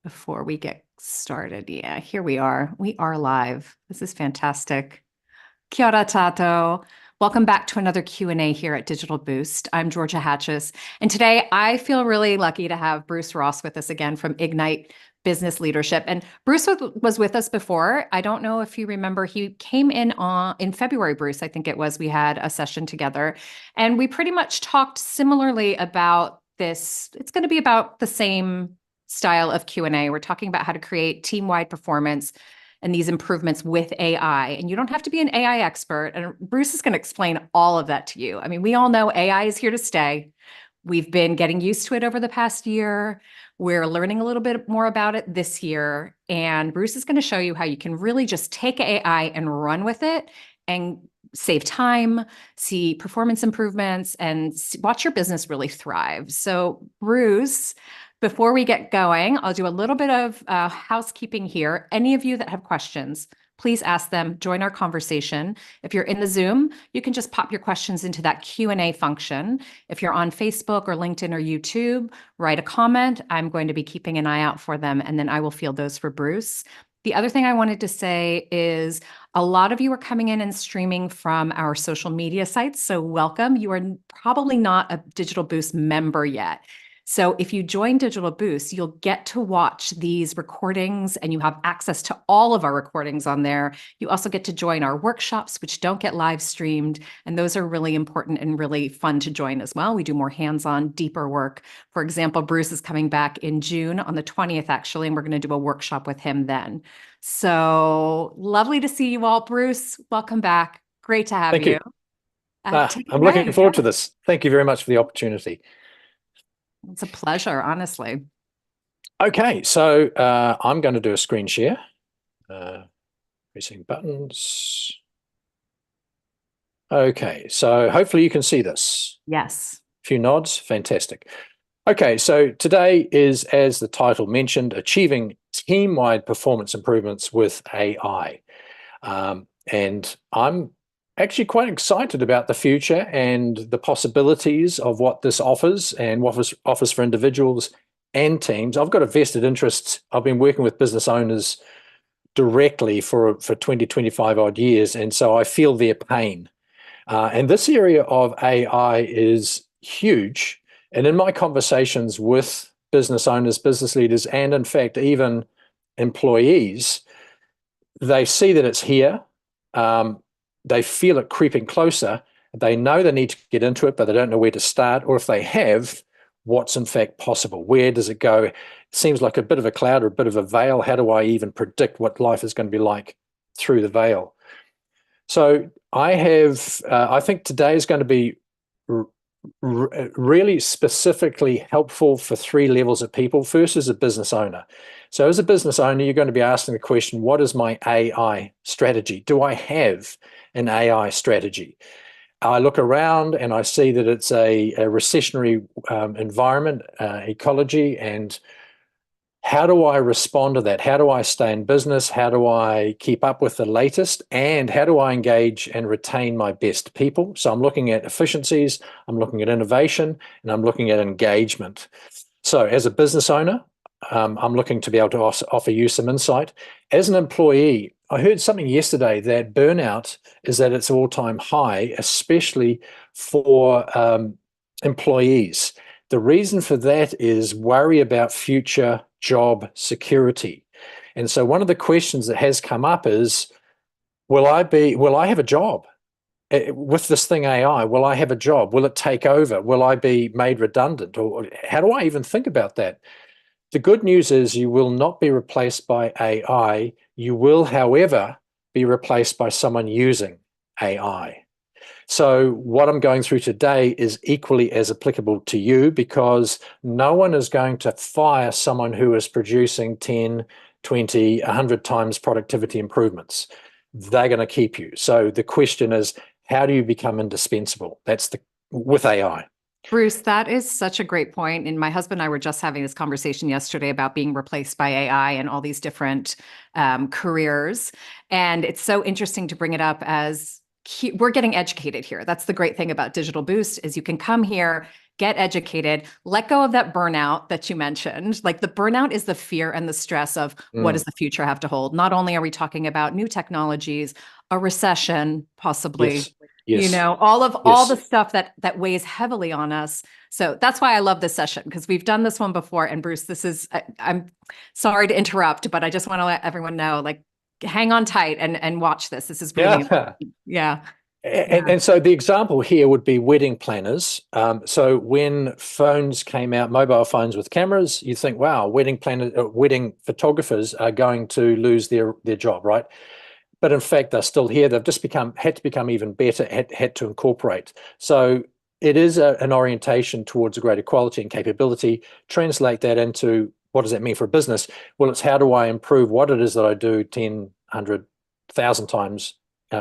before we get started. Yeah, here we are. We are live. This is fantastic. Kia ora tato. Welcome back to another Q&A here at Digital Boost. I'm Georgia Hatzis, and today I feel really lucky to have Bruce Ross with us again from Ignite Business Leadership. And Bruce was with us before. I don't know if you remember, he came in February, Bruce, I think it was. We had a session together, and we pretty much talked similarly about this. It's going to be about the same style of Q&A. We're talking about how to create team-wide performance and these improvements with AI. And you don't have to be an AI expert. And Bruce is going to explain all of that to you. I mean, we all know AI is here to stay. We've been getting used to it over the past year. We're learning a little bit more about it this year. And Bruce is going to show you how you can really just take AI and run with it and save time, see performance improvements, and watch your business really thrive. So, Bruce, before we get going, I'll do a little bit of housekeeping here. Any of you that have questions, please ask them, join our conversation. If you're in the Zoom, you can just pop your questions into that Q&A function. If you're on Facebook or LinkedIn or YouTube, write a comment. I'm going to be keeping an eye out for them, and then I will field those for Bruce. The other thing I wanted to say is a lot of you are coming in and streaming from our social media sites, so welcome. You are probably not a Digital Boost member yet. So if you join Digital Boost, you'll get to watch these recordings and you have access to all of our recordings on there. You also get to join our workshops, which don't get live streamed. And those are really important and really fun to join as well. We do more hands-on, deeper work. For example, Bruce is coming back in June on the 20th, actually, and we're going to do a workshop with him then. So lovely to see you all. Bruce, welcome back. Great to have Thank you. Take it I'm away. looking forward to this. Thank you very much for the opportunity. It's a pleasure, honestly. Okay, so I'm going to do a screen share. Pressing buttons. Okay, so hopefully you can see this. Yes. A few nods, fantastic. Okay, so today is, as the title mentioned, achieving team-wide performance improvements with AI. And I'm actually quite excited about the future and the possibilities of what this offers and what offers for individuals and teams. I've got a vested interest. I've been working with business owners directly for 20, 25 odd years, and so I feel their pain. And this area of AI is huge. And in my conversations with business owners, business leaders, and in fact, even employees, they see that it's here. They feel it creeping closer. They know they need to get into it, but they don't know where to start. Or if they have, what's in fact possible? Where does it go? It seems like a bit of a cloud or a bit of a veil. How do I even predict what life is going to be like through the veil? So I think today is going to be really specifically helpful for three levels of people. First, as a business owner. So as a business owner, you're going to be asking the question, what is my AI strategy? Do I have an AI strategy? I look around and I see that it's a recessionary environment, ecology, and how do I respond to that? How do I stay in business? How do I keep up with the latest? And how do I engage and retain my best people? So I'm looking at efficiencies, I'm looking at innovation, and I'm looking at engagement. So as a business owner, I'm looking to be able to offer you some insight. As an employee, I heard something yesterday that burnout is at its all-time high, especially for employees. The reason for that is worry about future job security. And so one of the questions that has come up is, will I have a job? With this thing AI, will I have a job? Will it take over? Will I be made redundant? Or how do I even think about that? The good news is you will not be replaced by AI. You will, however, be replaced by someone using AI. So what I'm going through today is equally as applicable to you, because no one is going to fire someone who is producing 10, 20, 100 times productivity improvements. They're going to keep you. So the question is, how do you become indispensable? With AI. Bruce, that is such a great point. And my husband and I were just having this conversation yesterday about being replaced by AI and all these different careers. And it's so interesting to bring it up as we're getting educated here. That's the great thing about Digital Boost is you can come here get educated, let go of that burnout that you mentioned. Like the burnout is the fear and the stress of what Mm. does the future have to hold? Not only are we talking about new technologies, a recession, possibly, Yes, yes, all the yes. stuff that weighs heavily on us. So that's why I love this session, because we've done this one before. And Bruce, I'm sorry to interrupt, but I just want to let everyone know, like, hang on tight and watch this. This is really Yeah. important. Yeah. And, Yeah. and so the example here would be wedding planners. So when phones came out, mobile phones with cameras, you think, wow, wedding photographers are going to lose their job, right? But in fact, they're still here. They've just had to become even better, had to incorporate. So it is an orientation towards a greater quality and capability. Translate that into what does that mean for a business? Well, it's how do I improve what it is that I do 10, 100, 1,000 times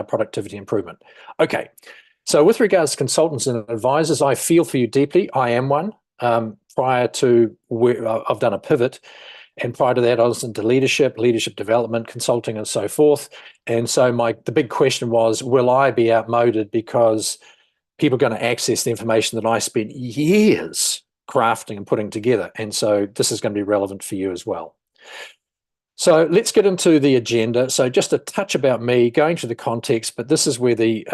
productivity improvement. Okay, so with regards to consultants and advisors, I feel for you deeply. I am one. Prior to where I've done a pivot, and prior to that, I was into leadership development, consulting, and so forth. And so the big question was, will I be outmoded because people are going to access the information that I spent years crafting and putting together? And so this is going to be relevant for you as well. So let's get into the agenda. So just a touch about me, going to the context, but this is where the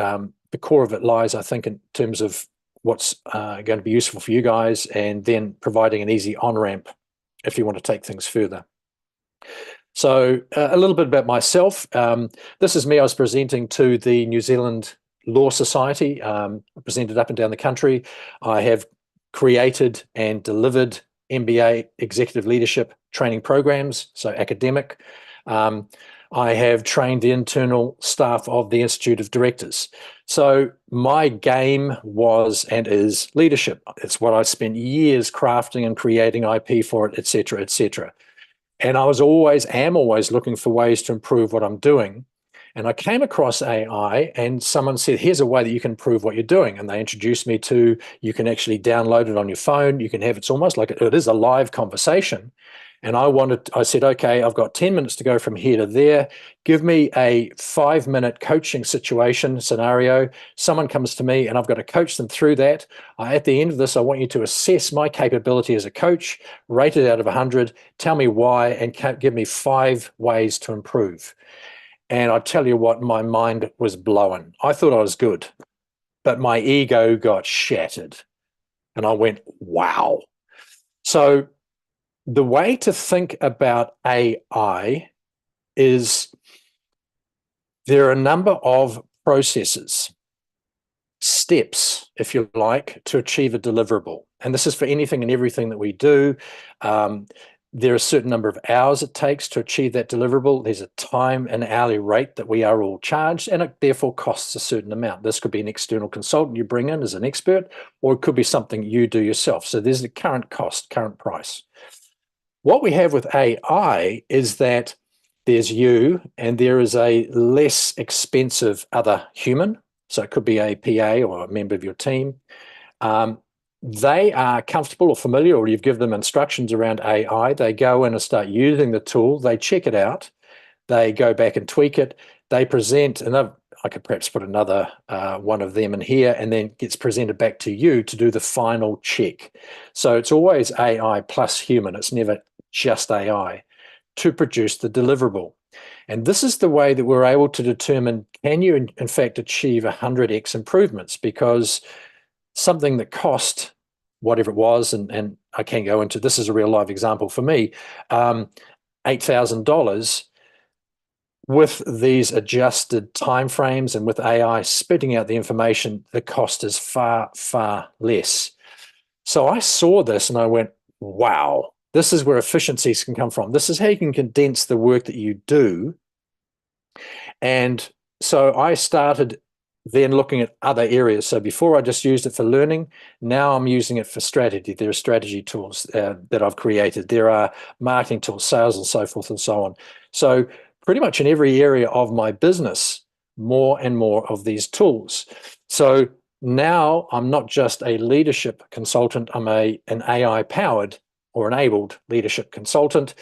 core of it lies, I think, in terms of what's going to be useful for you guys, and then providing an easy on-ramp if you want to take things further. So a little bit about myself. This is me. I was presenting to the New Zealand Law Society, presented up and down the country. I have created and delivered MBA executive leadership training programs, so academic. I have trained the internal staff of the Institute of Directors. So my game was and is leadership. It's what I spent years crafting and creating IP for it, et cetera, et cetera. And I am always looking for ways to improve what I'm doing. And I came across AI, and someone said, here's a way that you can improve what you're doing. And they introduced me to, you can actually download it on your phone. You can have, it's almost like it is a live conversation. And I said, okay, I've got 10 minutes to go from here to there. Give me a 5-minute coaching situation scenario. Someone comes to me and I've got to coach them through that. At the end of this, I want you to assess my capability as a coach, rate it out of 100, tell me why, and give me 5 ways to improve. And I tell you what, my mind was blown. I thought I was good, but my ego got shattered. And I went, wow. So the way to think about AI is there are a number of processes, steps, if you like, to achieve a deliverable. And this is for anything and everything that we do. There are a certain number of hours it takes to achieve that deliverable. There's a time and hourly rate that we are all charged, and it therefore costs a certain amount. This could be an external consultant you bring in as an expert, or it could be something you do yourself. So there's the current cost, current price. What we have with AI is that there's you and there is a less expensive other human. So it could be a PA or a member of your team. They are comfortable or familiar, or you've given them instructions around AI. They go in and start using the tool. They check it out. They go back and tweak it. They present, and I could perhaps put another one of them in here, and then gets presented back to you to do the final check. So it's always AI plus human. It's never just AI to produce the deliverable. And this is the way that we're able to determine, can you in fact achieve 100x improvements? Because something that cost whatever it was, and I can go into, this is a real live example for me, $8,000, with these adjusted timeframes and with AI spitting out the information, the cost is far, far less. So I saw this and I went, wow, this is where efficiencies can come from. This is how you can condense the work that you do. And so I started then looking at other areas. So before I just used it for learning, now I'm using it for strategy. There are strategy tools that I've created. There are marketing tools, sales, and so forth and so on. So pretty much in every area of my business, more and more of these tools. So now I'm not just a leadership consultant, I'm an AI-powered or enabled leadership consultant.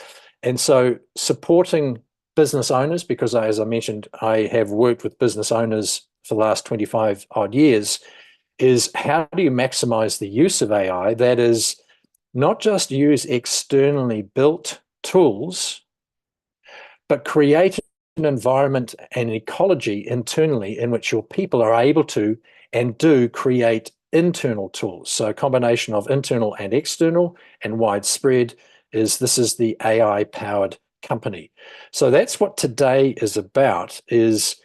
And so supporting business owners, because as I mentioned, I have worked with business owners for the last 25 odd years, is how do you maximize the use of AI? That is, not just use externally built tools, but create an environment and ecology internally in which your people are able to and do create internal tools. So a combination of internal and external and widespread this is the AI powered company. So that's what today is about, is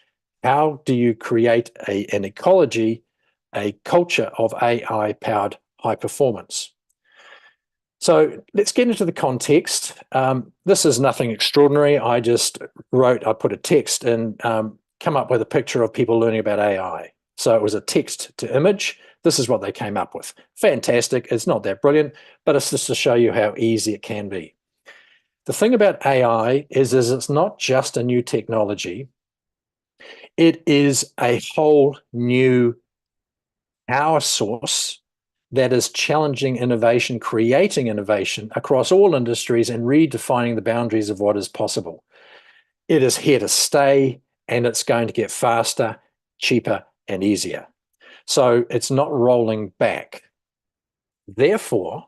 how do you create an ecology, a culture of AI powered high performance? So let's get into the context. This is nothing extraordinary. I put a text and come up with a picture of people learning about AI. So it was a text to image. This is what they came up with. Fantastic. It's not that brilliant, but it's just to show you how easy it can be. The thing about AI is it's not just a new technology. It is a whole new power source that is challenging innovation, creating innovation across all industries and redefining the boundaries of what is possible. It is here to stay, and it's going to get faster, cheaper, and easier. So it's not rolling back. Therefore,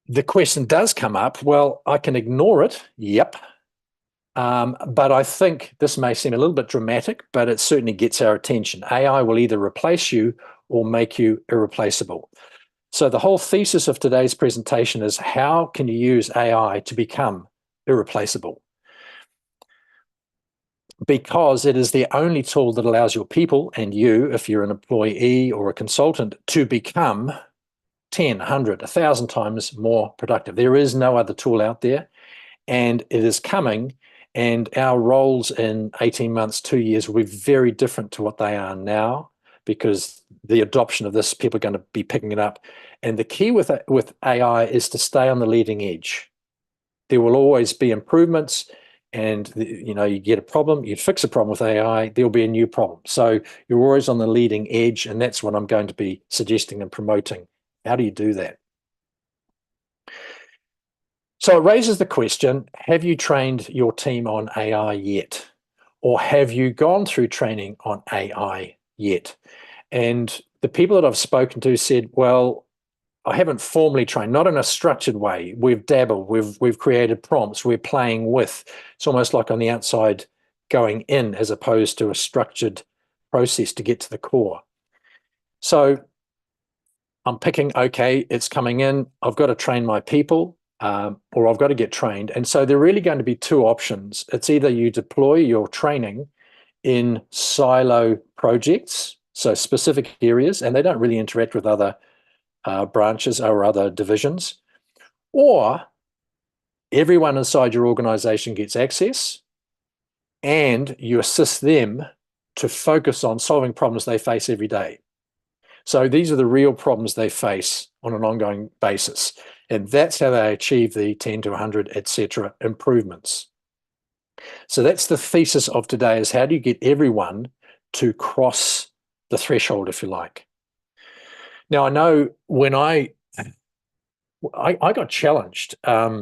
the question does come up, well, I can ignore it. Yep. But I think this may seem a little bit dramatic, but it certainly gets our attention. AI will either replace you or make you irreplaceable. So the whole thesis of today's presentation is how can you use AI to become irreplaceable? Because it is the only tool that allows your people and you, if you're an employee or a consultant, to become 10, 100, 1,000 times more productive. There is no other tool out there, and it is coming. And our roles in 18 months, 2 years will be very different to what they are now, because the adoption of this, people are going to be picking it up. And the key with AI is to stay on the leading edge. There will always be improvements, and you get a problem, you fix a problem with AI, there'll be a new problem. So you're always on the leading edge, and that's what I'm going to be suggesting and promoting. How do you do that? So it raises the question, have you trained your team on AI yet? Or have you gone through training on AI yet? And the people that I've spoken to said, well, I haven't formally trained, not in a structured way. We've dabbled, we've created prompts, we're playing with. It's almost like on the outside going in as opposed to a structured process to get to the core. So I'm picking, okay, it's coming in, I've got to train my people. Or I've got to get trained. And so there are really going to be two options. It's either you deploy your training in silo projects, so specific areas, and they don't really interact with other branches or other divisions, or everyone inside your organization gets access and you assist them to focus on solving problems they face every day. So these are the real problems they face on an ongoing basis. And that's how they achieve the 10 to 100, etc. improvements. So that's the thesis of today, is how do you get everyone to cross the threshold, if you like. Now, I know when I got challenged probably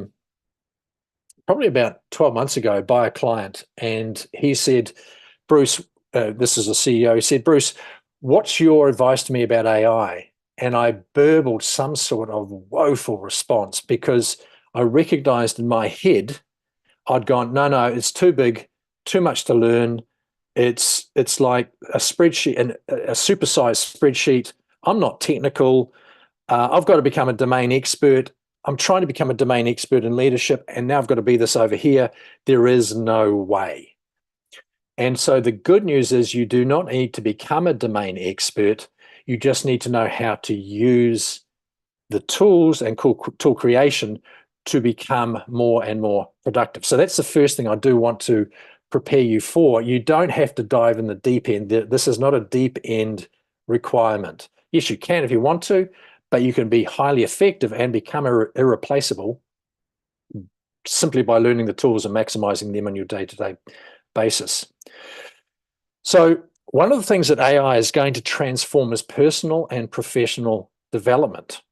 about 12 months ago by a client, and he said, Bruce, this is a CEO, he said, Bruce, what's your advice to me about AI? And I burbled some sort of woeful response, because I recognized in my head, I'd gone, no, it's too big, too much to learn. It's like a spreadsheet, and a supersized spreadsheet. I'm not technical. I've got to become a domain expert. I'm trying to become a domain expert in leadership, and now I've got to be this over here. There is no way. And so the good news is you do not need to become a domain expert. You just need to know how to use the tools and tool creation to become more and more productive. So that's the first thing I do want to prepare you for. You don't have to dive in the deep end. This is not a deep end requirement. Yes, you can if you want to, but you can be highly effective and become irreplaceable simply by learning the tools and maximizing them on your day-to-day basis. So one of the things that AI is going to transform is personal and professional development.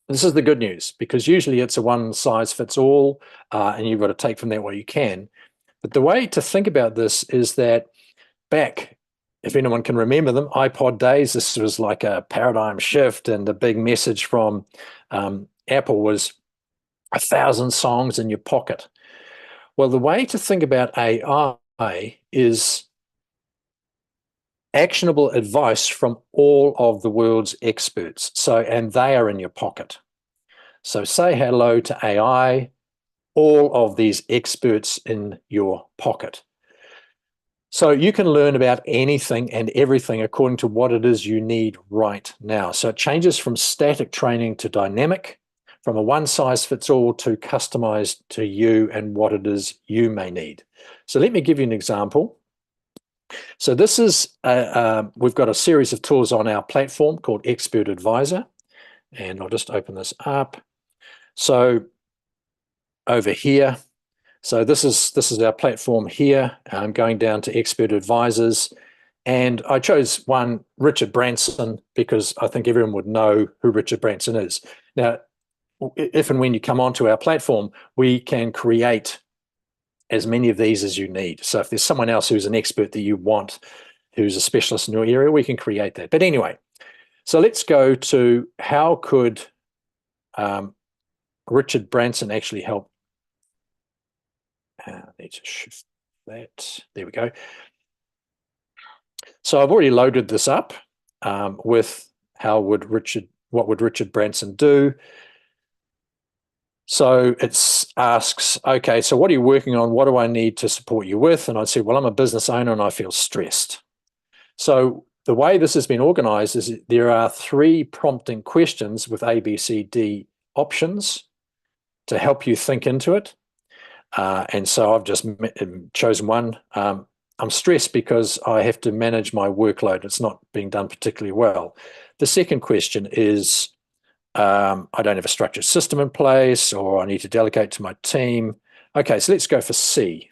This is the good news, because usually it's a one-size-fits-all, and you've got to take from that what you can. But the way to think about this is that back if anyone can remember them, iPod days, this was like a paradigm shift, and the big message from Apple was 1,000 songs in your pocket. Well, the way to think about AI is actionable advice from all of the world's experts. So, and they are in your pocket. So say hello to AI, all of these experts in your pocket. So you can learn about anything and everything according to what it is you need right now. So it changes from static training to dynamic, from a one-size-fits-all to customized to you and what it is you may need. So let me give you an example. So this is, we've got a series of tools on our platform called Expert Advisor, and I'll just open this up. So over here, so this is our platform here. I'm going down to Expert Advisors, and I chose one, Richard Branson, because I think everyone would know who Richard Branson is. Now, if and when you come onto our platform, we can create as many of these as you need. So if there's someone else who's an expert that you want, who's a specialist in your area, we can create that. But anyway, so let's go to how could Richard Branson actually help. I need to shift that. There we go. So I've already loaded this up with what would Richard Branson do? So it asks, okay, so what are you working on? What do I need to support you with? And I'd say, well, I'm a business owner and I feel stressed. So the way this has been organized is there are 3 prompting questions with A, B, C, D options to help you think into it. And so I've just chosen one. I'm stressed because I have to manage my workload. It's not being done particularly well. The second question is, I don't have a structured system in place, or I need to delegate to my team. Okay, so let's go for C.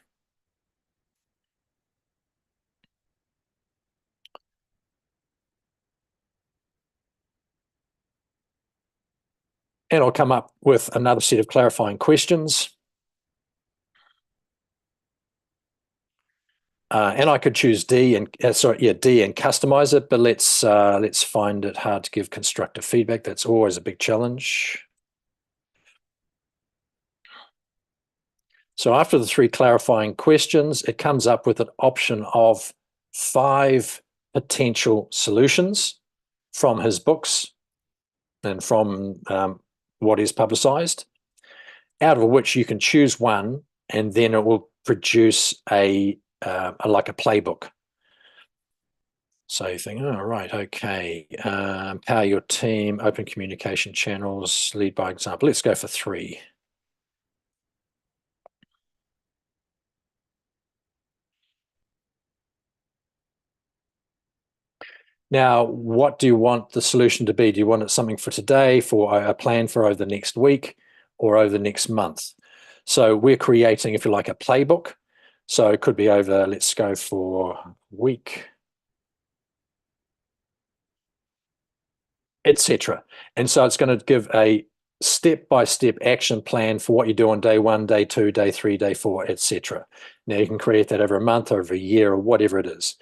And I'll come up with another set of clarifying questions. And I could choose D and D and customize it, but let's find it hard to give constructive feedback. That's always a big challenge. So after the 3 clarifying questions, it comes up with an option of 5 potential solutions from his books and from what is publicized, out of which you can choose one, and then it will produce like a playbook. So you think, oh, right, okay, empower your team, open communication channels, lead by example. Let's go for 3. Now, what do you want the solution to be? Do you want it something for today, for a plan for over the next week, or over the next month? So we're creating, if you like, a playbook. So it could be over, let's go for a week, etc. And so it's going to give a step-by-step action plan for what you do on day 1, day 2, day 3, day 4, etc. Now you can create that over a month, over a year, or whatever it is.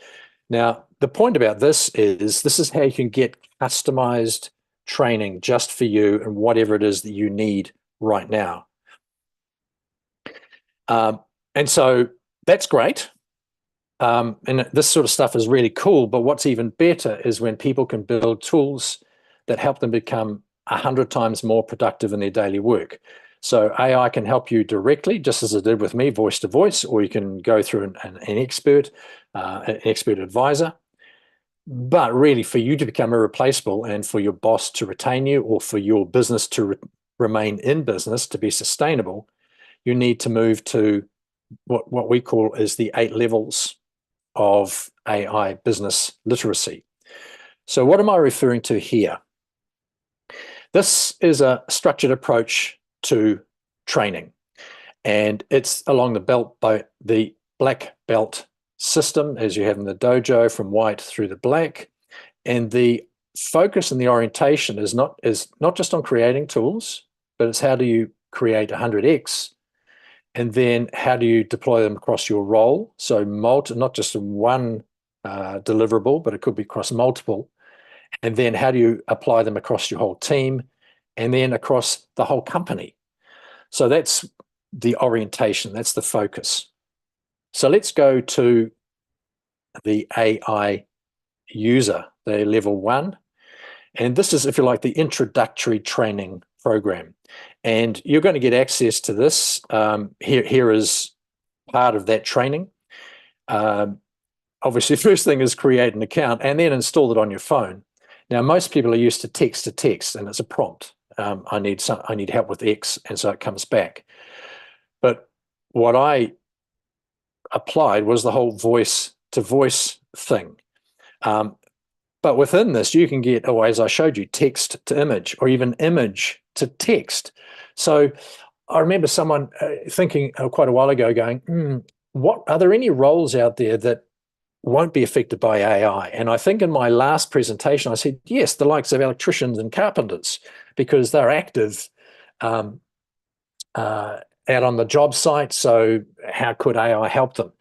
Now, the point about this is how you can get customized training just for you and whatever it is that you need right now. And so that's great. And this sort of stuff is really cool, but what's even better is when people can build tools that help them become 100 times more productive in their daily work. So AI can help you directly, just as it did with me, voice to voice, or you can go through an expert advisor. But really, for you to become irreplaceable and for your boss to retain you, or for your business to remain in business, to be sustainable, you need to move to what we call is the 8 levels of AI business literacy. So what am I referring to here? This is a structured approach to training, and it's along the black belt system, as you have in the dojo, from white through the black. And the focus and the orientation is not just on creating tools, but it's how do you create 100x, and then how do you deploy them across your role? So not just in one deliverable, but it could be across multiple. And then how do you apply them across your whole team and then across the whole company? So that's the orientation, that's the focus. So let's go to the AI user, the level 1. And this is, if you like, the introductory training program. And you're going to get access to this. Here is part of that training. Obviously, the first thing is create an account and then install it on your phone. Now, most people are used to text, and it's a prompt. I need help with X, and so it comes back. But what I applied was the whole voice to voice thing. But within this, you can get, as I showed you, text to image or even image to text. So I remember someone thinking quite a while ago going, what are there any roles out there that won't be affected by AI? And I think in my last presentation, I said, yes, the likes of electricians and carpenters, because they're active out on the job site. So how could AI help them?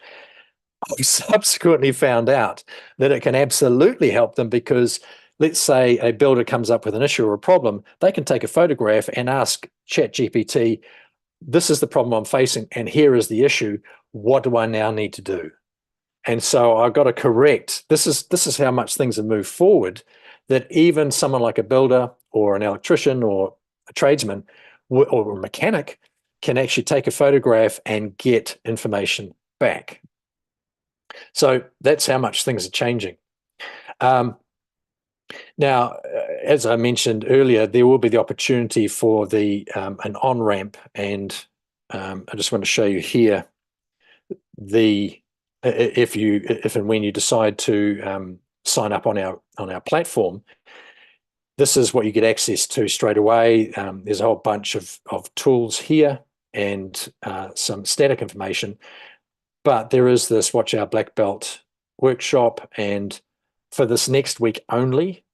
I subsequently found out that it can absolutely help them, because let's say a builder comes up with an issue or a problem, they can take a photograph and ask ChatGPT, this is the problem I'm facing and here is the issue. What do I now need to do? And so I've got to correct. This is how much things have moved forward, that even someone like a builder or an electrician or a tradesman or a mechanic can actually take a photograph and get information back. So that's how much things are changing. Now, as I mentioned earlier, there will be the opportunity for an on-ramp, and I just want to show you here if and when you decide to sign up on our platform, this is what you get access to straight away. There's a whole bunch of tools here and some static information. But there is this Watch Our Black Belt workshop, and for this next week only,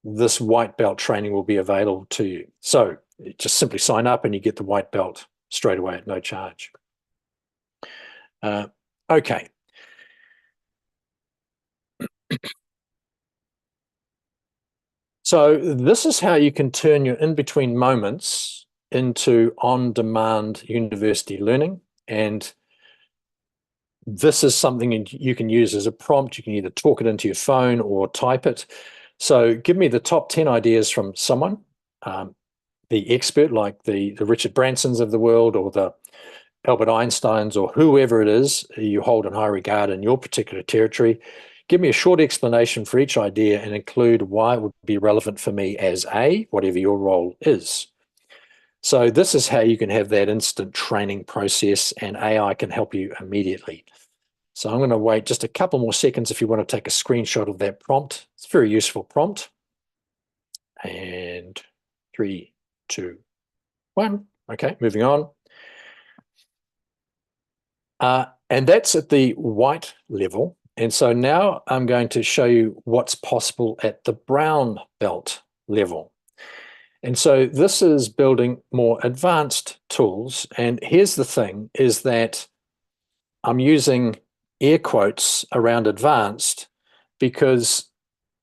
this white belt training will be available to you. So just simply sign up and you get the white belt straight away at no charge. Okay. So this is how you can turn your in-between moments into on-demand university learning. And this is something you can use as a prompt. You can either talk it into your phone or type it. So give me the top 10 ideas from someone, the expert like the Richard Bransons of the world, or the Albert Einsteins, or whoever it is you hold in high regard in your particular territory. Give me a short explanation for each idea and include why it would be relevant for me as whatever your role is. So this is how you can have that instant training process, and AI can help you immediately. So I'm going to wait just a couple more seconds if you want to take a screenshot of that prompt. It's a very useful prompt. And 3, 2, 1. Okay, moving on. And that's at the white level. And so now I'm going to show you what's possible at the brown belt level. And so this is building more advanced tools. And here's the thing, is that I'm using air quotes around advanced because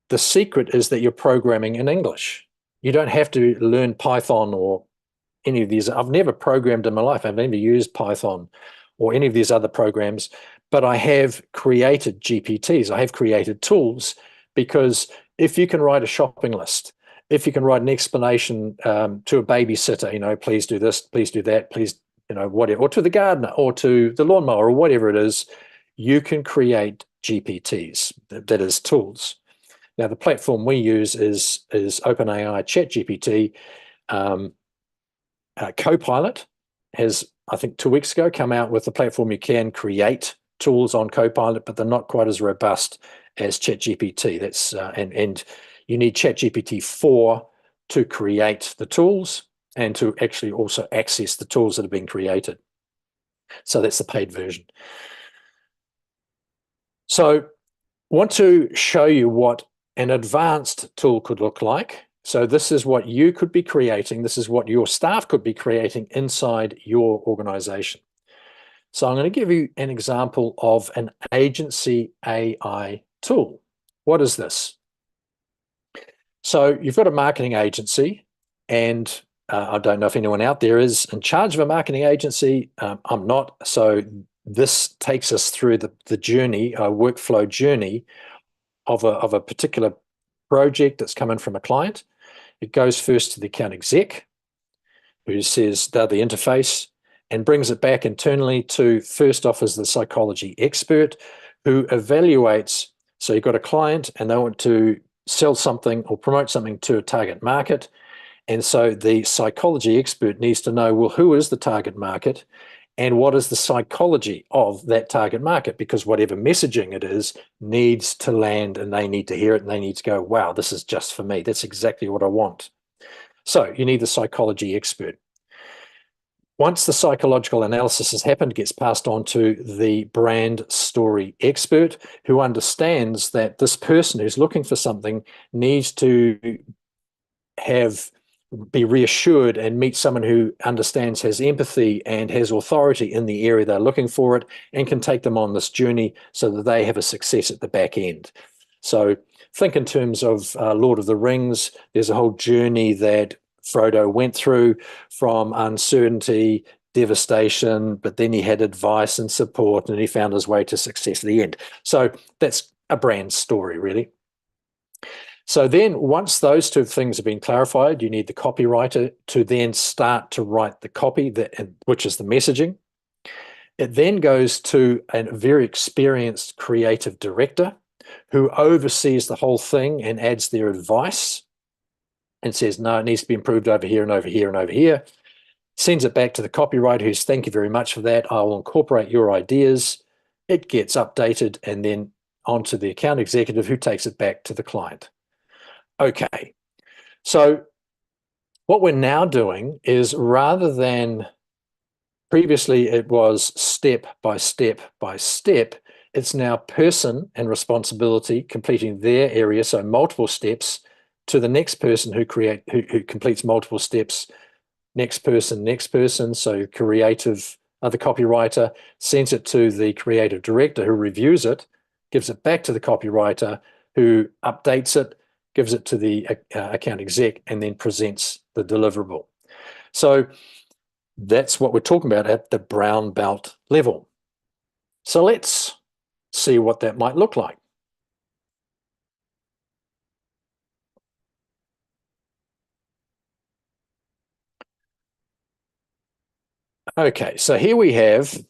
the secret is that you're programming in English. You don't have to learn Python or any of these. I've never programmed in my life. I've never used Python or any of these other programs, but I have created GPTs. I have created tools, because if you can write a shopping list, if you can write an explanation to a babysitter, please do this, please do that, please, whatever, or to the gardener or to the lawnmower or whatever it is, you can create GPTs, that is tools. Now, the platform we use is OpenAI ChatGPT. Copilot has, I think 2 weeks ago, come out with a platform you can create tools on Copilot, but they're not quite as robust as ChatGPT. That's and you need ChatGPT 4 to create the tools and to actually also access the tools that have been created. So that's the paid version. So want to show you what an advanced tool could look like. So this is what you could be creating. This is what your staff could be creating inside your organization. So I'm going to give you an example of an agency AI tool. What is this? So you've got a marketing agency, and I don't know if anyone out there is in charge of a marketing agency. I'm not. So this takes us through the journey, a workflow journey of a particular project that's coming from a client. It goes first to the account exec, who says they're the interface, and brings it back internally to, first off, as the psychology expert, who evaluates. So you've got a client and they want to sell something or promote something to a target market. And so the psychology expert needs to know, well, who is the target market and what is the psychology of that target market? Because whatever messaging it is needs to land, and they need to hear it, and they need to go, wow, this is just for me. That's exactly what I want. So you need the psychology expert. Once the psychological analysis has happened, it gets passed on to the brand story expert, who understands that this person who's looking for something needs to be reassured and meet someone who understands, has empathy, and has authority in the area they're looking for it, and can take them on this journey so that they have a success at the back end. So think in terms of Lord of the Rings. There's a whole journey that Frodo went through, from uncertainty, devastation, but then he had advice and support, and he found his way to success at the end. So that's a brand story, really. So then once those two things have been clarified, you need the copywriter to then start to write the copy, which is the messaging. It then goes to a very experienced creative director who oversees the whole thing and adds their advice and says, no, it needs to be improved over here and over here and over here. Sends it back to the copywriter, who's, thank you very much for that. I will incorporate your ideas. It gets updated and then onto the account executive, who takes it back to the client. Okay, so what we're now doing is, rather than previously it was step by step by step, it's now person and responsibility completing their area, so multiple steps, to the next person who completes multiple steps, next person. So creative, the copywriter sends it to the creative director, who reviews it, gives it back to the copywriter, who updates it, gives it to the account exec, and then presents the deliverable. So that's what we're talking about at the brown belt level. So let's see what that might look like. Okay, so here we have,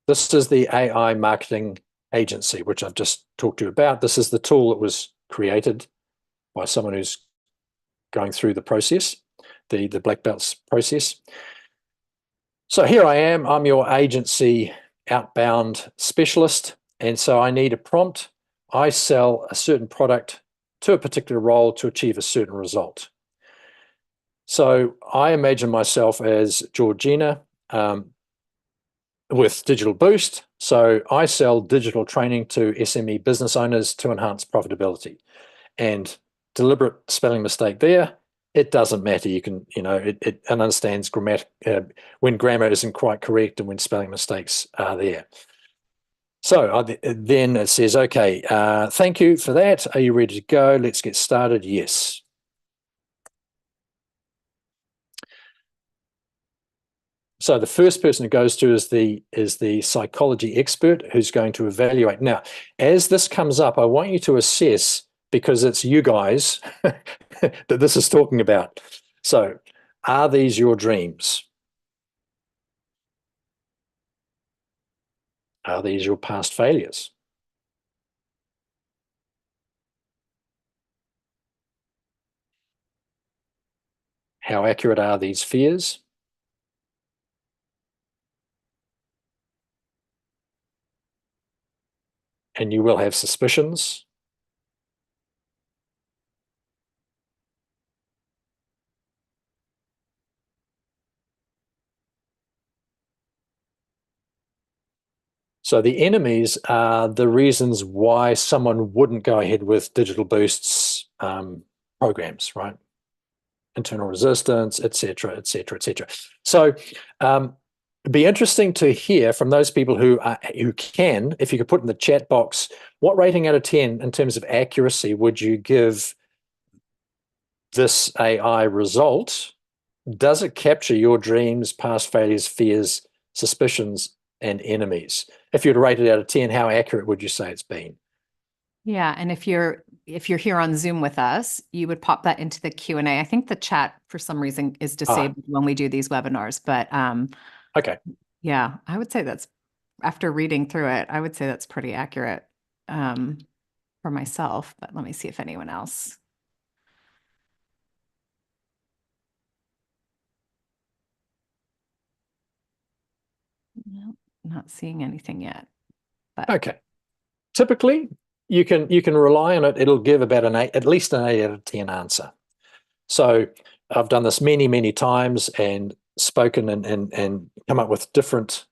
this is the AI marketing agency, which I've just talked to you about. This is the tool that was created by someone who's going through the process, the black belts process. So here I am, I'm your agency outbound specialist. And so I need a prompt. I sell a certain product to a particular role to achieve a certain result. So I imagine myself as Georgina with Digital Boost. So I sell digital training to SME business owners to enhance profitability. And deliberate spelling mistake there, it doesn't matter. You can, it understands when grammar isn't quite correct and when spelling mistakes are there. So then it says, okay, thank you for that. Are you ready to go? Let's get started. Yes. So the first person it goes to is the psychology expert, who's going to evaluate. Now, as this comes up, I want you to assess, because it's you guys that this is talking about. So, are these your dreams? Are these your past failures? How accurate are these fears? And you will have suspicions. So the enemies are the reasons why someone wouldn't go ahead with Digital Boost's programs, right? Internal resistance, etc., etc., etc. So It'd be interesting to hear from those people who can, if you could put in the chat box, what rating out of 10 in terms of accuracy would you give this AI result? Does it capture your dreams, past failures, fears, suspicions, and enemies? If you'd rate it out of 10, how accurate would you say it's been? Yeah, and if you're here on Zoom with us, you would pop that into the Q&A. I think the chat for some reason is Ah, disabled when we do these webinars, but okay. yeah, I would say that's after reading through it, I would say that's pretty accurate um, for myself, but let me see if anyone else. No, not seeing anything yet, but Okay. Typically, you can rely on it. It'll give about an 8, at least an 8 out of 10 answer. So I've done this many, many times and spoken and come up with different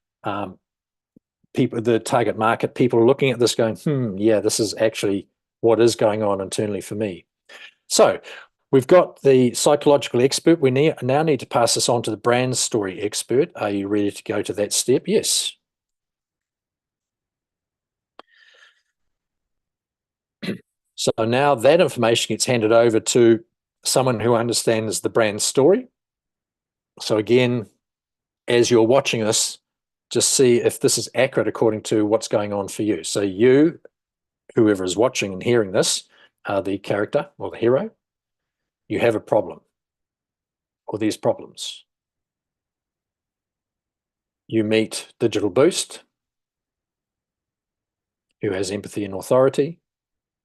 people, the target market, people looking at this going, yeah, this is actually what is going on internally for me. So we've got the psychological expert. We now need to pass this on to the brand story expert. Are you ready to go to that step? Yes. So now that information gets handed over to someone who understands the brand story. So again, as you're watching this, just see if this is accurate according to what's going on for you. So you, whoever is watching and hearing this, are the character or the hero. You have a problem or these problems. You meet Digital Boost, who has empathy and authority,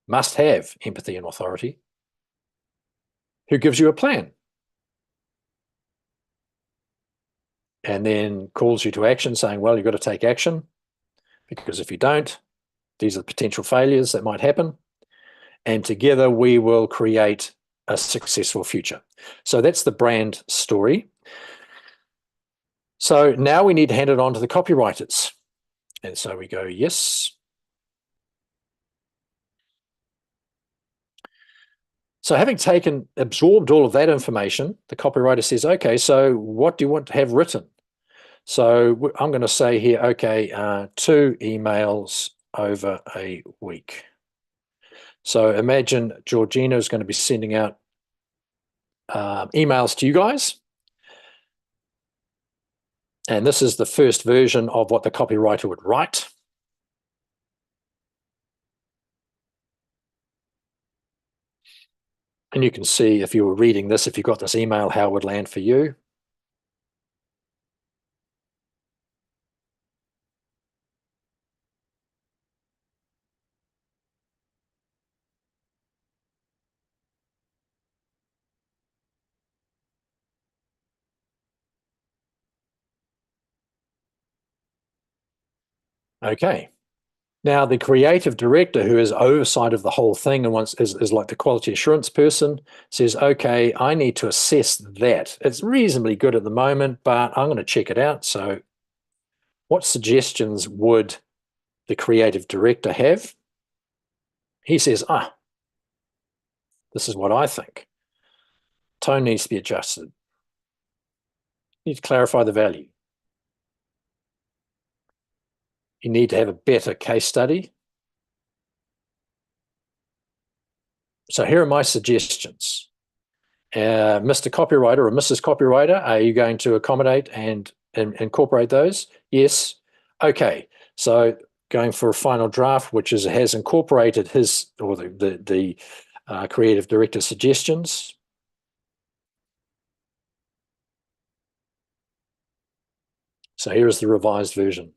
must have empathy and authority, who gives you a plan and then calls you to action saying, well, you've got to take action because if you don't, these are the potential failures that might happen. And together we will create a successful future. So that's the brand story. So now we need to hand it on to the copywriters. And so we go, yes. So having absorbed all of that information, the copywriter says, okay, so what do you want to have written? So I'm going to say here, okay, 2 emails over a week. So imagine Georgina is going to be sending out emails to you guys. And this is the first version of what the copywriter would write. And you can see if you were reading this, if you got this email, how it would land for you. Okay. Now, the creative director, who has oversight of the whole thing and is like the quality assurance person, says, okay, I need to assess that. It's reasonably good at the moment, but I'm going to check it out. So what suggestions would the creative director have? He says, this is what I think. Tone needs to be adjusted. You need to clarify the value. You need to have a better case study. So here are my suggestions. Mr. Copywriter or Mrs. Copywriter, are you going to accommodate and incorporate those? Yes. Okay. So going for a final draft, which has incorporated his or the creative director's suggestions. So here is the revised version.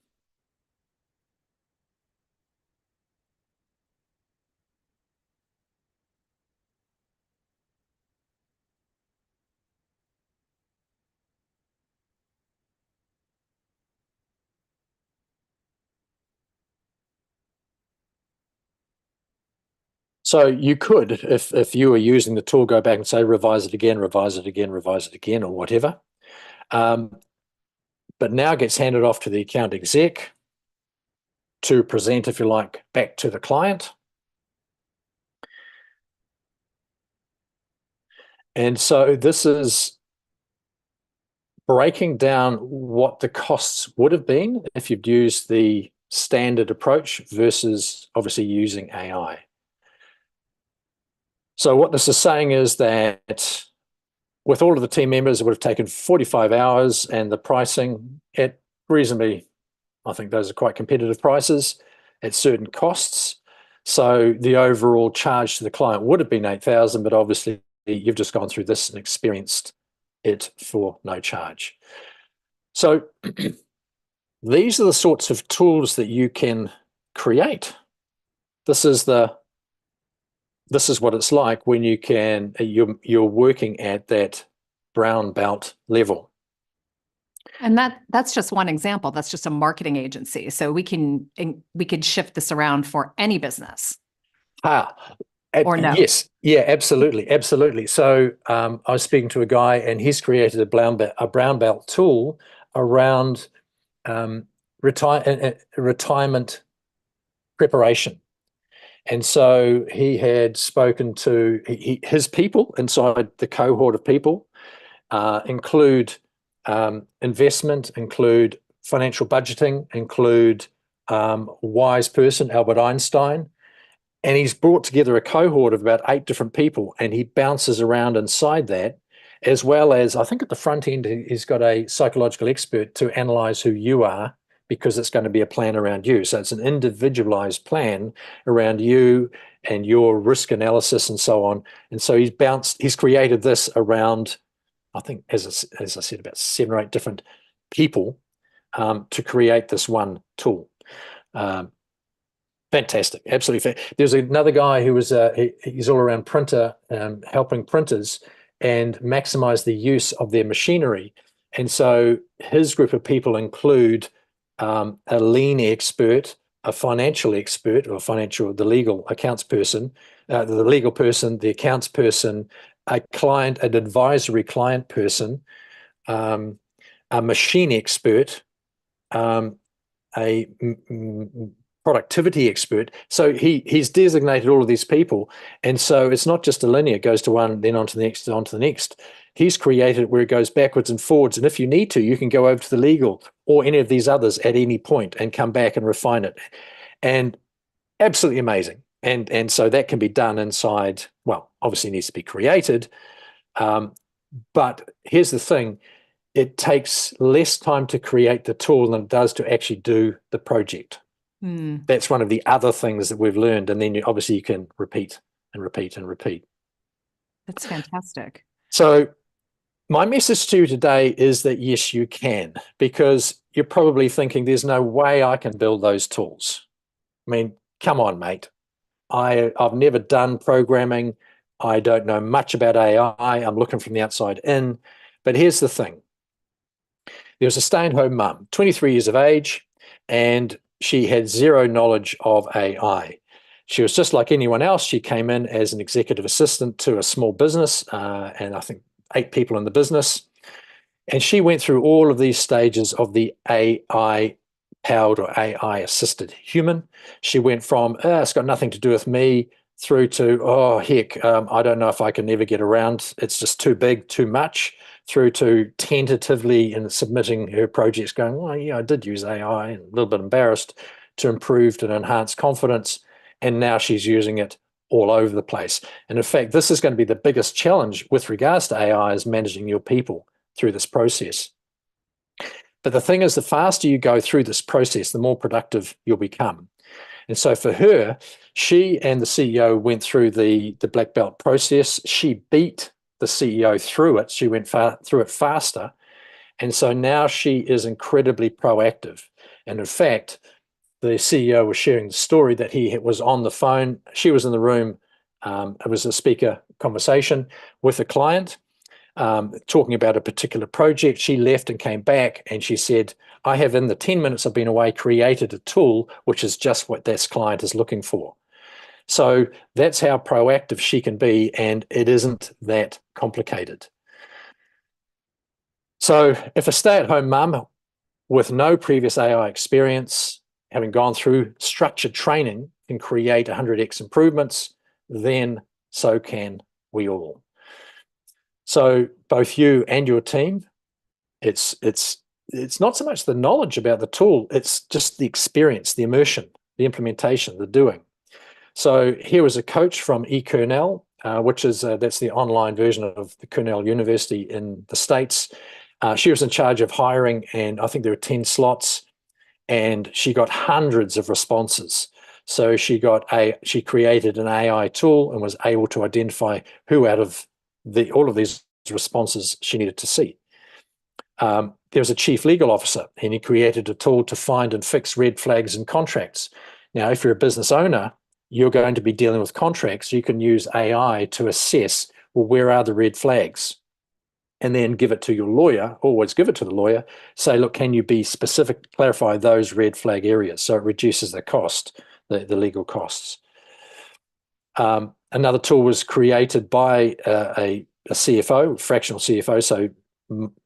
So you could, if you were using the tool, go back and say, revise it again, revise it again, revise it again, or whatever. But now gets handed off to the account exec to present, if you like, back to the client. And so this is breaking down what the costs would have been if you'd used the standard approach versus obviously using AI. So what this is saying is that with all of the team members, it would have taken 45 hours, and the pricing at reasonably, I think those are quite competitive prices at certain costs. So the overall charge to the client would have been 8,000, but obviously you've just gone through this and experienced it for no charge. So these are the sorts of tools that you can create. This is what it's like when you're working at that brown belt level. And that's just one example. That's just a marketing agency. So we can shift this around for any business. Or no? Yes, yeah, absolutely, absolutely. So I was speaking to a guy, and he's created a brown belt tool around retirement preparation. And so he had spoken to his people inside the cohort of people, include investment, include financial budgeting, include wise person, Albert Einstein. And he's brought together a cohort of about 8 different people, and he bounces around inside that, as well as, I think at the front end, he's got a psychological expert to analyze who you are, because it's going to be a plan around you. So it's an individualized plan around you and your risk analysis and so on. And so he's created this around, I think, as I said, about 7 or 8 different people to create this one tool. Fantastic, absolutely. There's another guy who was he's all around printer, helping printers and maximize the use of their machinery. And so his group of people include a lean expert, a financial expert, or the legal accounts person, the legal person, the accounts person, an advisory client person, a machine expert, a productivity expert. So he's designated all of these people. And so it's not just a linear, it goes to one, then on to the next, on to the next. He's created it where it goes backwards and forwards. And if you need to, you can go over to the legal or any of these others at any point and come back and refine it. And absolutely amazing. And so that can be done inside, well, obviously needs to be created. But here's the thing, it takes less time to create the tool than it does to actually do the project. That's one of the other things that we've learned. And then obviously you can repeat and repeat and repeat. That's fantastic. So my message to you today is that yes, you can, because you're probably thinking there's no way I can build those tools. I mean, come on, mate. I've never done programming. I don't know much about AI. I'm looking from the outside in. But here's the thing. There was a stay-at-home mum, 23 years of age, and she had zero knowledge of AI. She was just like anyone else. She came in as an executive assistant to a small business, and I think 8 people in the business. And she went through all of these stages of the AI-powered or AI-assisted human. She went from, it's got nothing to do with me, through to, oh, heck, I don't know if I can ever get around. It's just too big, too much, through to tentatively in submitting her projects going, well, yeah, I did use AI, and a little bit embarrassed, to improved and enhanced confidence. And now she's using it all over the place. And in fact, this is going to be the biggest challenge with regards to AI, is managing your people through this process. But the thing is, the faster you go through this process, the more productive you'll become. And so for her, she and the CEO went through the black belt process. She beat the CEO through it. She went through it faster. And so now she is incredibly proactive. And in fact, the CEO was sharing the story that he was on the phone. She was in the room. It was a speaker conversation with a client, talking about a particular project. She left and came back, and she said, I have, in the 10 minutes I've been away, created a tool which is just what this client is looking for. So that's how proactive she can be, and it isn't that complicated. So if a stay-at-home mum with no previous AI experience, having gone through structured training, can create 100x improvements, then so can we all. So both you and your team It's not so much the knowledge about the tool, it's just the experience, the immersion, the implementation, the doing. So here was a coach from eCornell, which is that's the online version of the Cornell University in the States. She was in charge of hiring, and I think there were 10 slots, and she got hundreds of responses. So she created an AI tool and was able to identify who out of all of these responses she needed to see. There was a chief legal officer, and he created a tool to find and fix red flags in contracts. Now, if you're a business owner, you're going to be dealing with contracts. You can use AI to assess, well, where are the red flags? And then give it to your lawyer, always give it to the lawyer, say, look, can you be specific, clarify those red flag areas? So it reduces the cost, the legal costs. Another tool was created by a CFO, fractional CFO, so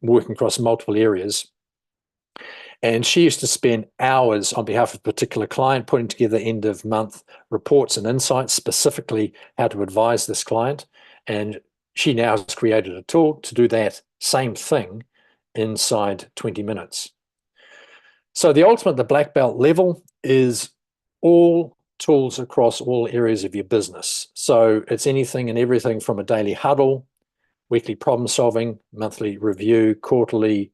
working across multiple areas. And she used to spend hours on behalf of a particular client putting together end of month reports and insights, specifically how to advise this client. And she now has created a tool to do that same thing inside 20 minutes. So the ultimate, the black belt level, is all tools across all areas of your business. So it's anything and everything from a daily huddle, weekly problem solving, monthly review, quarterly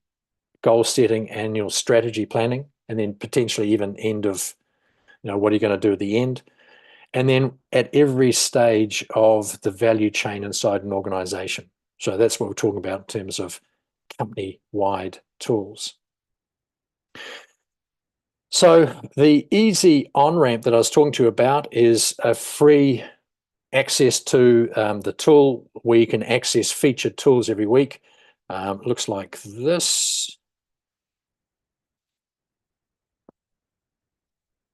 goal setting, annual strategy planning, and then potentially even end of, what are you going to do at the end? And then at every stage of the value chain inside an organization. So that's what we're talking about in terms of company-wide tools. So the easy on-ramp that I was talking to you about is a free access to the tool where you can access featured tools every week. Looks like this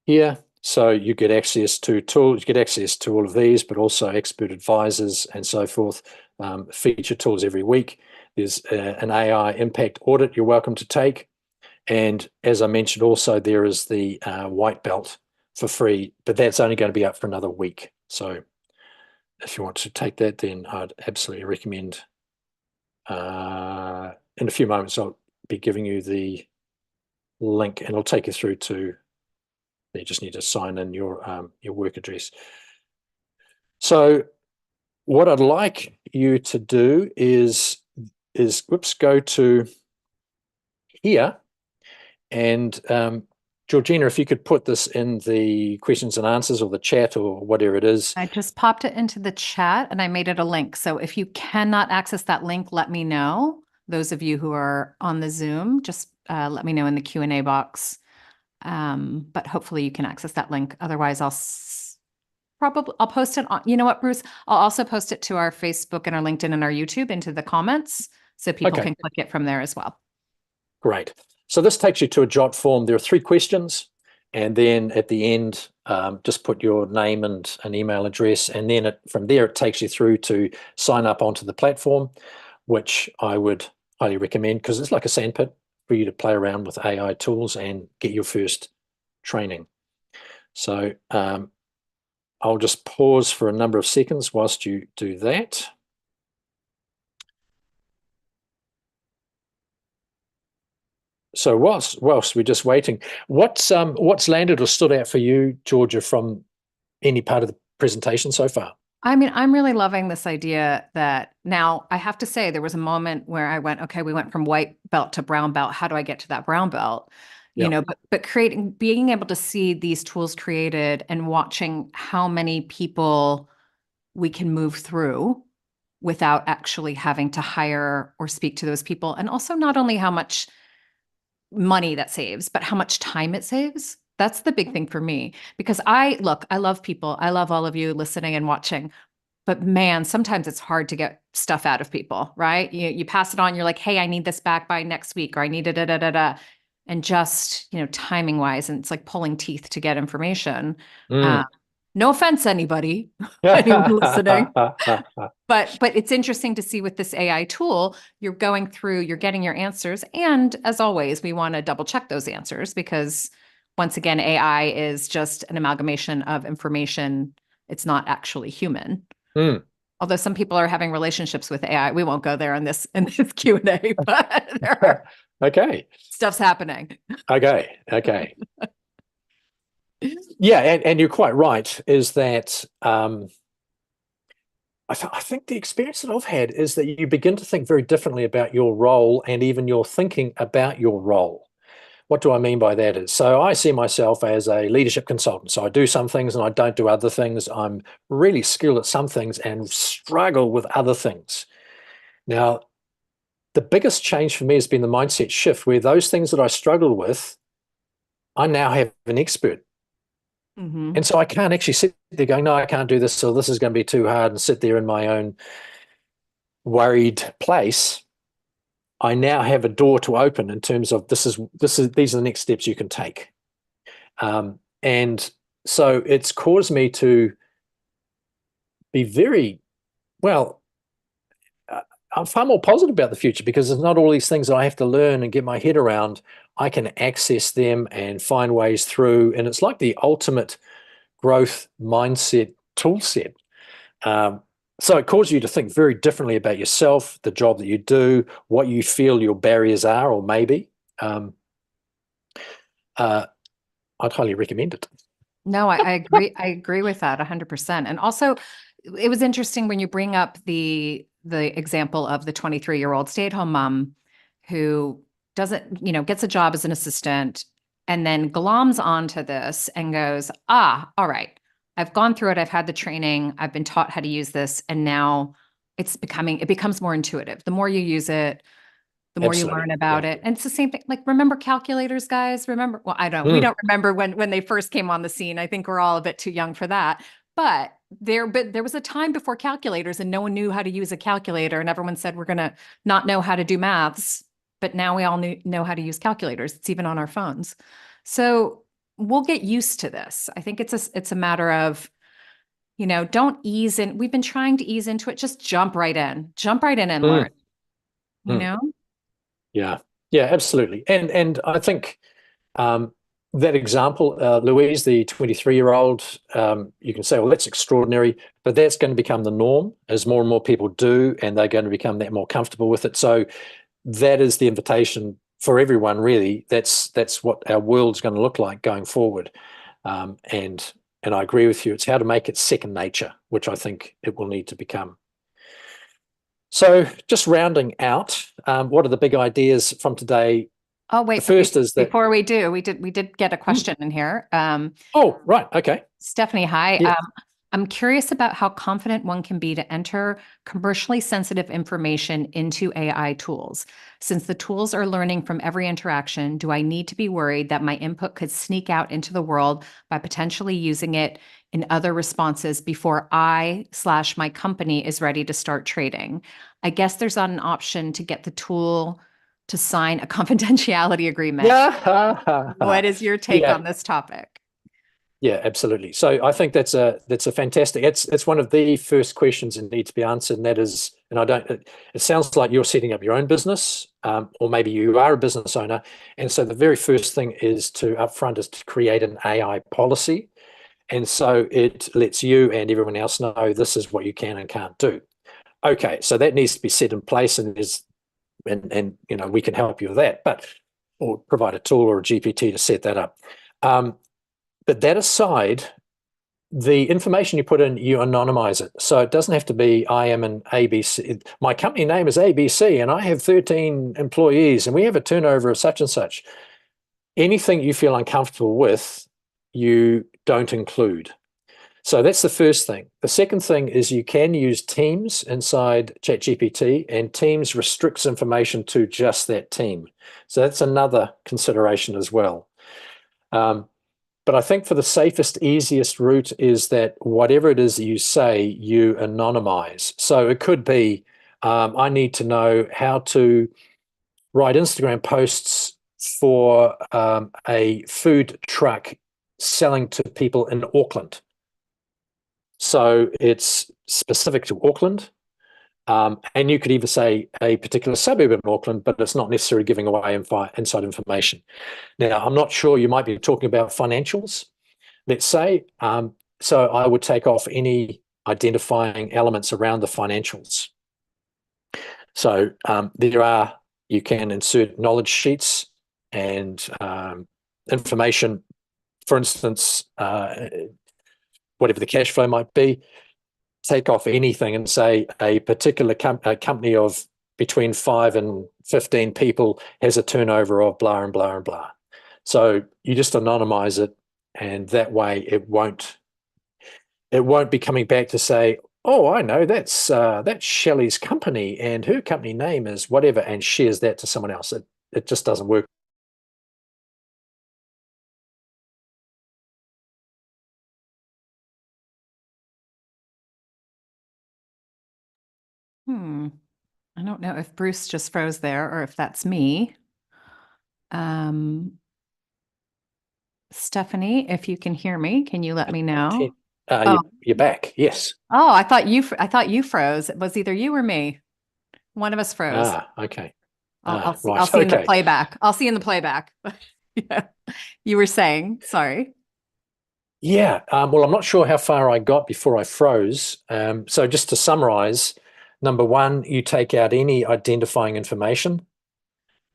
here. So you get access to tools, you get access to all of these, but also expert advisors and so forth, featured tools every week. There's an AI impact audit you're welcome to take. And as I mentioned, also there is the white belt for free, but that's only going to be up for another week. So if you want to take that, then I'd absolutely recommend. In a few moments, I'll be giving you the link, and it'll take you through to. You just need to sign in your work address. So what I'd like you to do is go to here, and Georgina, if you could put this in the questions and answers or the chat or whatever it is. I just popped it into the chat and I made it a link. So if you cannot access that link, let me know. Those of you who are on the Zoom, just let me know in the Q&A box. But hopefully you can access that link. Otherwise, I'll post it on, you know what, Bruce? I'll also post it to our Facebook and our LinkedIn and our YouTube into the comments so people can click it from there as well. Great. So this takes you to a jot form. There are 3 questions. And then at the end, just put your name and an email address. And then from there, it takes you through to sign up onto the platform, which I would highly recommend because it's like a sandpit for you to play around with AI tools and get your first training. So I'll just pause for a number of seconds whilst you do that. So whilst we're just waiting, what's landed or stood out for you, Georgia, from any part of the presentation so far? I mean, I'm really loving this idea that now I have to say there was a moment where I went, okay, we went from white belt to brown belt. How do I get to that brown belt? You know, but being able to see these tools created and watching how many people we can move through without actually having to hire or speak to those people. And also not only how much money that saves, but how much time it saves. That's the big thing for me because I love people. I love all of you listening and watching, but man, sometimes it's hard to get stuff out of people, right? You pass it on. You're like, hey, I need this back by next week, or I need it, and just, timing wise. And it's like pulling teeth to get information. No offense, anybody, anyone listening. But it's interesting to see with this AI tool, you're going through, you're getting your answers. And as always, we want to double check those answers because once again, AI is just an amalgamation of information. It's not actually human. Although some people are having relationships with AI. We won't go there in this Q&A, but there are Okay. stuff's happening. Okay. Yeah, and you're quite right, is that I think the experience that I've had is that you begin to think very differently about your role and even your thinking about your role. What do I mean by that is, so I see myself as a leadership consultant. So I do some things and I don't do other things. I'm really skilled at some things and struggle with other things. Now, the biggest change for me has been the mindset shift where those things that I struggled with, I now have an expert. Mm-hmm. And so I can't actually sit there going, no, I can't do this, so this is going to be too hard, and sit there in my own worried place. I now have a door to open in terms of these are the next steps you can take. And so it's caused me to be very, well, I'm far more positive about the future because there's not all these things that I have to learn and get my head around. I can access them and find ways through. And it's like the ultimate growth mindset tool set. So it causes you to think very differently about yourself, the job that you do, what you feel your barriers are, or maybe. I'd highly recommend it. No, I agree. I agree with that 100%. And also, it was interesting when you bring up the example of the 23-year-old stay-at-home mom who doesn't, gets a job as an assistant and then gloms onto this and goes, all right, I've gone through it. I've had the training. I've been taught how to use this. And now it becomes more intuitive. The more you use it, the more you learn Absolutely. about Yeah. it. And it's the same thing. Like, remember calculators, guys? Remember? Well, I don't. We Mm, don't remember when they first came on the scene. I think we're all a bit too young for that. But there was a time before calculators, and no one knew how to use a calculator, and everyone said we're going to not know how to do maths. But now we all know how to use calculators. It's even on our phones. So we'll get used to this. I think it's a matter of, don't ease in. We've been trying to ease into it. Just jump right in and learn. mm, You mm. know. Yeah. Yeah, absolutely. And I think that example, Louise, the 23-year-old, you can say, well, that's extraordinary, but that's going to become the norm as more and more people do, and they're going to become that more comfortable with it. So that is the invitation for everyone, really. That's what our world's going to look like going forward. And I agree with you. It's how to make it second nature, which I think it will need to become. So just rounding out, what are the big ideas from today? Oh, The wait, first is that, before we do, we did get a question in here. oh, right, okay. Stephanie, hi. Yeah. I'm curious about how confident one can be to enter commercially sensitive information into AI tools. Since the tools are learning from every interaction, do I need to be worried that my input could sneak out into the world by potentially using it in other responses before I/my company is ready to start trading? I guess there's not an option to get the tool to sign a confidentiality agreement. Yeah. What is your take Yeah. on this topic? Yeah, absolutely. So I think that's a fantastic. It's one of the first questions that need to be answered, and that is, and I don't. It sounds like you're setting up your own business, or maybe you are a business owner, and so the very first thing is to upfront is to create an AI policy, and so it lets you and everyone else know this is what you can and can't do. Okay, so that needs to be set in place, and we can help you with that, but or provide a tool or a GPT to set that up. But that aside, the information you put in, you anonymize it. So it doesn't have to be, I am an ABC. My company name is ABC and I have 13 employees and we have a turnover of such and such. Anything you feel uncomfortable with, you don't include. So that's the first thing. The second thing is you can use Teams inside ChatGPT, and Teams restricts information to just that team. So that's another consideration as well. But I think for the safest, easiest route is that whatever it is that you say, you anonymize. So it could be, I need to know how to write Instagram posts for a food truck selling to people in Auckland. So it's specific to Auckland. And you could either say a particular suburb in Auckland, but it's not necessarily giving away inside information. Now, I'm not sure, you might be talking about financials, let's say. So I would take off any identifying elements around the financials. So you can insert knowledge sheets and information, for instance, whatever the cash flow might be, take off anything and say a particular company of between 5 and 15 people has a turnover of blah and blah and blah. So you just anonymize it, and that way it won't be coming back to say, oh, I know that's Shelley's company and her company name is whatever, and shares that to someone else. It just doesn't work. I don't know if Bruce just froze there or if that's me. Stephanie, if you can hear me, can you let me know? Oh, You're back. Yes. oh, I thought you froze. It was either you or me. One of us froze. Okay. I'll see. Right. I'll see in the Okay. playback. I'll see in the playback. Yeah. You were saying, sorry. Yeah. Well, I'm not sure how far I got before I froze. So just to summarize, number one, you take out any identifying information.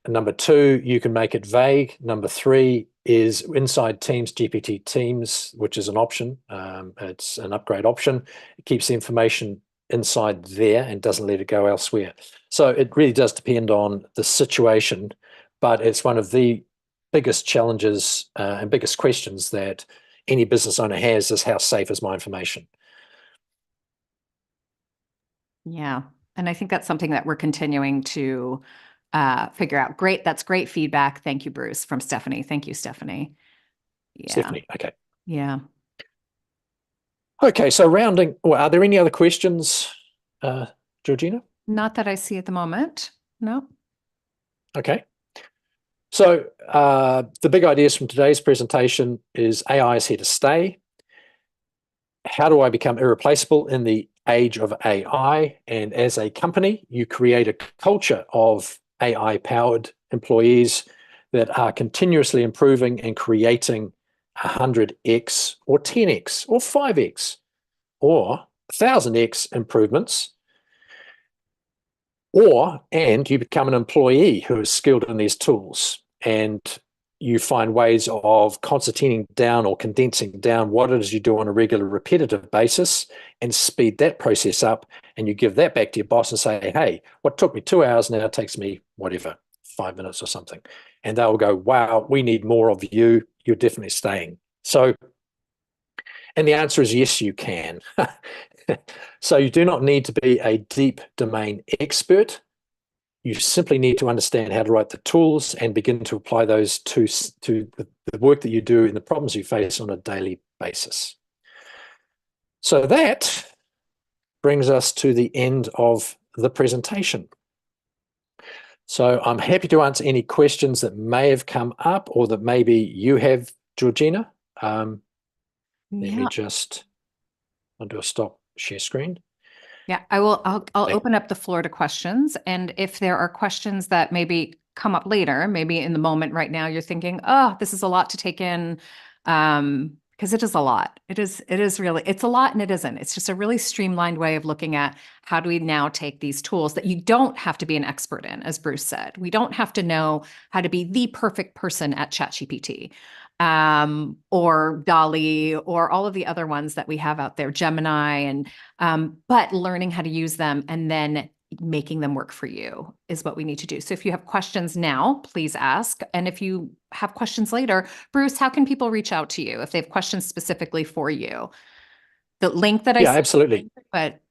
And number two, you can make it vague. Number three is inside Teams, GPT Teams, which is an option. It's an upgrade option. It keeps the information inside there and doesn't let it go elsewhere. So it really does depend on the situation, but it's one of the biggest challenges and biggest questions that any business owner has is how safe is my information? Yeah. And I think that's something that we're continuing to figure out. Great. That's great feedback. Thank you, Bruce, from Stephanie. Thank you, Stephanie. Yeah. Stephanie, okay. Yeah. Okay, so well, are there any other questions, Georgina? Not that I see at the moment. No. Okay. So the big ideas from today's presentation is AI is here to stay. How do I become irreplaceable in the age of AI? And as a company, you create a culture of AI-powered employees that are continuously improving and creating 100x or 10x or 5x or 1000x improvements, and you become an employee who is skilled in these tools, and you find ways of concertining down or condensing down what it is you do on a regular repetitive basis and speed that process up, and you give that back to your boss and say, hey, what took me 2 hours now takes me whatever, 5 minutes or something. And they'll go, wow, we need more of you. You're definitely staying. So, and the answer is yes, you can. So you do not need to be a deep domain expert. You simply need to understand how to write the tools and begin to apply those to the work that you do and the problems you face on a daily basis. So that brings us to the end of the presentation. So I'm happy to answer any questions that may have come up or that maybe you have, Georgina. Let me just, I'll do a stop share screen. Yeah, I'll open up the floor to questions. And if there are questions that maybe come up later, maybe in the moment right now, you're thinking, oh, this is a lot to take in. Because it is a lot. It is really, it's a lot and it isn't. It's just a really streamlined way of looking at how do we now take these tools that you don't have to be an expert in, as Bruce said. We don't have to know how to be the perfect person at ChatGPT. Or Dolly, or all of the other ones that we have out there, Gemini, and but learning how to use them and then making them work for you is what we need to do. So if you have questions now, please ask. And if you have questions later, Bruce, how can people reach out to you if they have questions specifically for you? The link that I sent, absolutely. But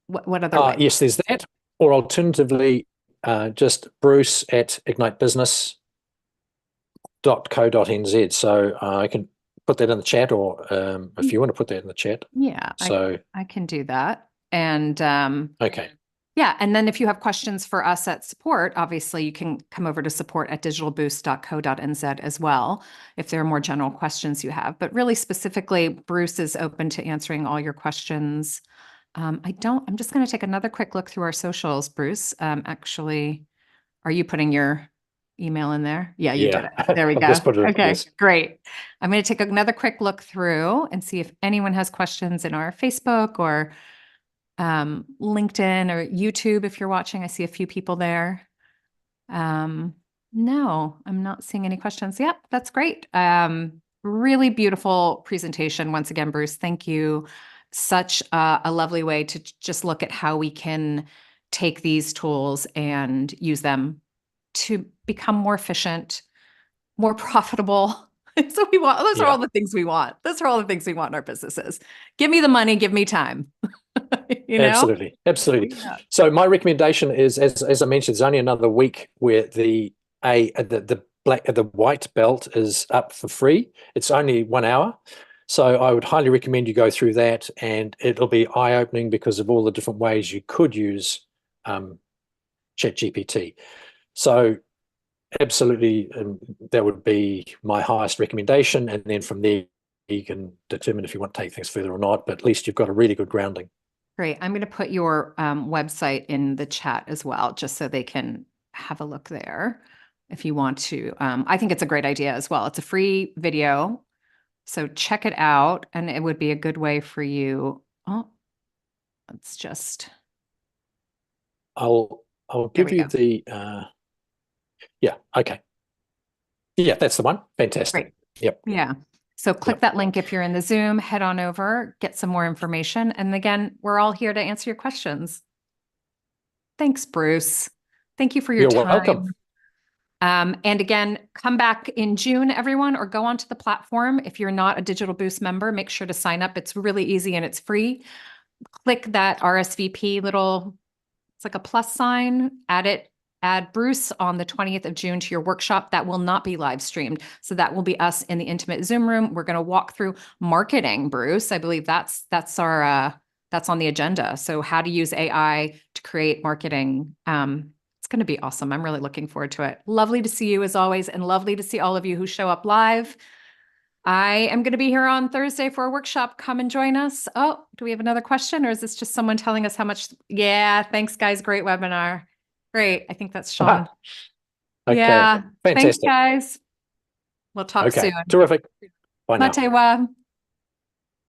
what other way? Yes, there's that. Or alternatively, just Bruce at ignitebusines.co.nz. So I can put that in the chat, or if you want to put that in the chat. Yeah, so I can do that. And okay. Yeah, and then if you have questions for us at support, obviously you can come over to support@digitalboost.co.nz as well, if there are more general questions you have. But really specifically, Bruce is open to answering all your questions. I'm just going to take another quick look through our socials, Bruce. Actually, are you putting your email in there? Yeah, you did Yeah, it. There we I've go. just put it in. Okay, Yes. great. I'm going to take another quick look through and see if anyone has questions in our Facebook or LinkedIn or YouTube. If you're watching, I see a few people there. No, I'm not seeing any questions. Yep, that's great. Really beautiful presentation. Once again, Bruce, thank you. Such a lovely way to just look at how we can take these tools and use them to become more efficient, more profitable. So we want, those are Yeah, all the things we want. Those are all the things we want in our businesses. Give me the money, give me time. You know? absolutely. Absolutely. Yeah. So my recommendation is, as I mentioned, there's only another week where the white belt is up for free. It's only 1 hour. So I would highly recommend you go through that, and it'll be eye-opening because of all the different ways you could use ChatGPT. So absolutely, that would be my highest recommendation. And then from there, you can determine if you want to take things further or not, but at least you've got a really good grounding. Great. I'm going to put your website in the chat as well, just so they can have a look there if you want to. I think it's a great idea as well. It's a free video, so check it out, and it would be a good way for you. Oh, let's just, I'll there give we you go. the yeah, okay. Yeah, that's the one. Fantastic. Great. Yep. Yeah. So click Yep. that link if you're in the Zoom, head on over, get some more information. And again, we're all here to answer your questions. Thanks, Bruce. Thank you for your You're welcome. time. And again, come back in June, everyone, or go onto the platform. If you're not a Digital Boost member, make sure to sign up. It's really easy and it's free. Click that RSVP little, it's like a plus sign, add Bruce on the 20th of June to your workshop. That will not be live streamed. So that will be us in the intimate Zoom room. We're going to walk through marketing, Bruce. I believe that's our that's on the agenda. So how to use AI to create marketing. It's going to be awesome. I'm really looking forward to it. Lovely to see you as always, and lovely to see all of you who show up live. I am going to be here on Thursday for a workshop. Come and join us. Oh, do we have another question, or is this just someone telling us how much? Yeah, thanks, guys. Great webinar. Great. I think that's Sean. Okay. Yeah. Thanks, Fantastic. guys. We'll talk soon. Okay. Terrific. Bye now. Matewa.